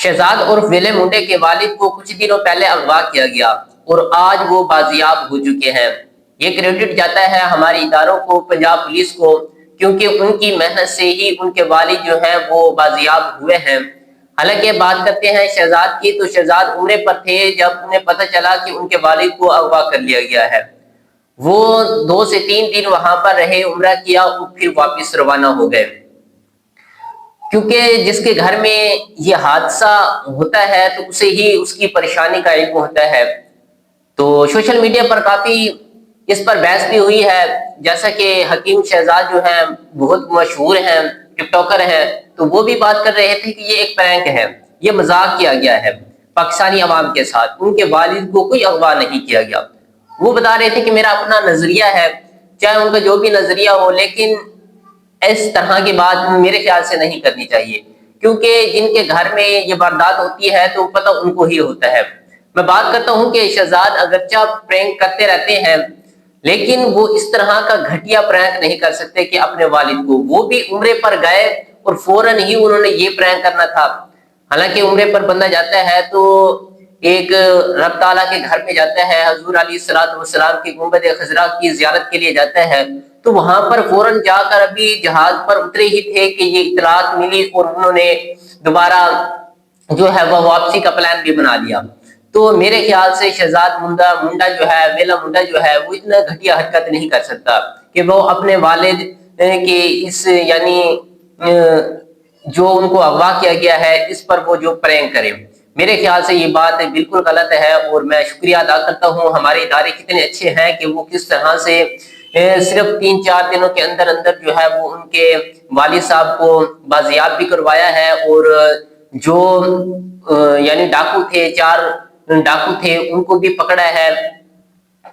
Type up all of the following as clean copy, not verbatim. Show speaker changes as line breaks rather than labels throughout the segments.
شہزاد اور ویلے منڈے کے والد کو کچھ دنوں پہلے اغوا کیا گیا اور آج وہ بازیاب ہو چکے ہیں۔ یہ کریڈٹ جاتا ہے ہمارے اداروں کو، پنجاب پولیس کو، کیونکہ ان کی محنت سے ہی ان کے والد جو ہیں وہ بازیاب ہوئے ہیں۔ حالانکہ بات کرتے ہیں شہزاد کی، تو شہزاد عمرے پر تھے جب انہیں پتہ چلا کہ ان کے والد کو اغوا کر لیا گیا ہے۔ وہ 2 سے 3 دن وہاں پر رہے، عمرہ کیا اور پھر واپس روانہ ہو گئے، کیونکہ جس کے گھر میں یہ حادثہ ہوتا ہے تو اسے ہی اس کی پریشانی کا علم ہوتا ہے۔ تو سوشل میڈیا پر کافی اس پر بحث بھی ہوئی ہے، جیسا کہ حکیم شہزاد جو ہیں بہت مشہور ہیں، ٹک ٹاکر ہیں، تو وہ بھی بات کر رہے تھے کہ یہ ایک پرینک ہے، یہ مذاق کیا گیا ہے پاکستانی عوام کے ساتھ، ان کے والد کو کوئی اغوا نہیں کیا گیا۔ وہ بتا رہے تھے کہ میرا اپنا نظریہ ہے، چاہے ان کا جو بھی نظریہ ہو، لیکن اس طرح کی بات میرے خیال سے نہیں کرنی چاہیے، کیونکہ جن کے گھر میں یہ واردات ہوتی ہے تو پتہ ان کو ہی ہوتا ہے۔ میں بات کرتا ہوں کہ شہزاد اگرچہ پرینک کرتے رہتے ہیں، لیکن وہ اس طرح کا گھٹیا پرینک نہیں کر سکتے کہ اپنے والد کو، وہ بھی عمرے پر گئے اور فوراً ہی انہوں نے یہ پرینک کرنا تھا۔ حالانکہ عمرے پر بندہ جاتا ہے تو ایک رب تعالیٰ کے گھر میں جاتا ہے، حضور علیہ الصلوۃ والسلام کی گنبد خضرا کی زیارت کے لیے جاتا ہے، تو وہاں پر فوراً جا کر ابھی جہاز پر اترے ہی تھے کہ یہ اطلاعات ملی اور انہوں نے دوبارہ جو ہے وہ واپسی کا پلان بھی بنا لیا۔ تو میرے خیال سے شہزاد منڈا جو ہے، ویلا منڈا جو ہے، وہ اتنا گھٹیا حرکت نہیں کر سکتا کہ وہ اپنے والد کے اس یعنی جو ان کو اغوا کیا گیا ہے اس پر وہ جو پرینک کرے۔ میرے خیال سے یہ بات بالکل غلط ہے، اور میں شکریہ ادا کرتا ہوں ہمارے ادارے کتنے اچھے ہیں کہ وہ کس طرح سے صرف 3-4 دنوں کے اندر اندر جو ہے وہ ان کے والد صاحب کو بازیاب بھی کروایا ہے، اور جو یعنی ڈاکو تھے، 4 ڈاکو تھے، ان کو بھی پکڑا ہے۔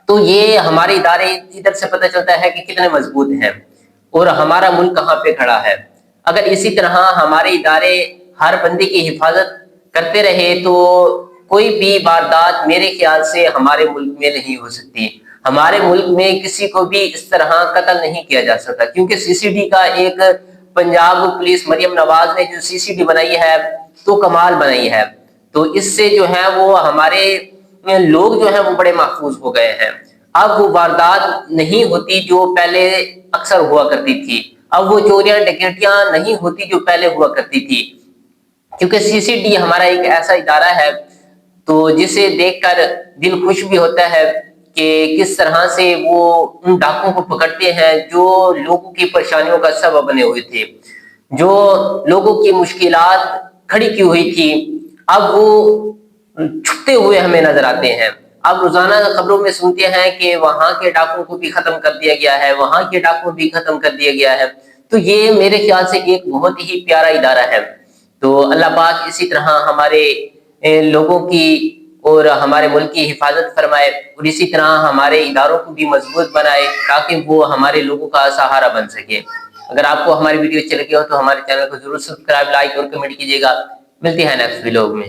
تو یہ ہمارے ادارے ادھر سے پتہ چلتا ہے کہ کتنے مضبوط ہیں اور ہمارا ملک کہاں پہ کھڑا ہے۔ اگر اسی طرح ہمارے ادارے ہر بندے کی حفاظت کرتے رہے تو کوئی بھی واردات میرے خیال سے ہمارے ملک میں نہیں ہو سکتی۔ ہمارے ملک میں کسی کو بھی اس طرح قتل نہیں کیا جا سکتا، کیونکہ سی سی ڈی کا ایک پنجاب پولیس مریم نواز نے جو سی سی ڈی بنائی ہے تو کمال بنائی ہے، تو اس سے جو ہے وہ ہمارے لوگ جو ہیں وہ بڑے محفوظ ہو گئے ہیں۔ اب وہ واردات نہیں ہوتی جو پہلے اکثر ہوا کرتی تھی، اب وہ چوریاں ڈکیتیاں نہیں ہوتی جو پہلے ہوا کرتی تھی، کیونکہ سی سی ڈی ہمارا ایک ایسا ادارہ ہے تو جسے دیکھ کر دل خوش بھی ہوتا ہے کہ کس طرح سے وہ ان ڈاکوں کو پکڑتے ہیں جو لوگوں کی پریشانیوں کا سبب بنے ہوئے تھے، جو لوگوں کی مشکلات کھڑی کی ہوئی تھی، اب وہ چھپتے ہوئے ہمیں نظر آتے ہیں۔ اب روزانہ خبروں میں سنتے ہیں کہ وہاں کے ڈاکوں کو بھی ختم کر دیا گیا ہے، وہاں کے ڈاکوں بھی ختم کر دیا گیا ہے، تو یہ میرے خیال سے ایک بہت ہی پیارا ادارہ ہے۔ تو اللہ پاک اسی طرح ہمارے لوگوں کی اور ہمارے ملک کی حفاظت فرمائے، اور اسی طرح ہمارے اداروں کو بھی مضبوط بنائے تاکہ وہ ہمارے لوگوں کا سہارا بن سکے۔ اگر آپ کو ہماری ویڈیو اچھی لگی ہو تو ہمارے چینل کو ضرور سبسکرائب، لائک اور کمنٹ کیجیے گا۔ ملتے ہیں نیکسٹ ویلوگ میں۔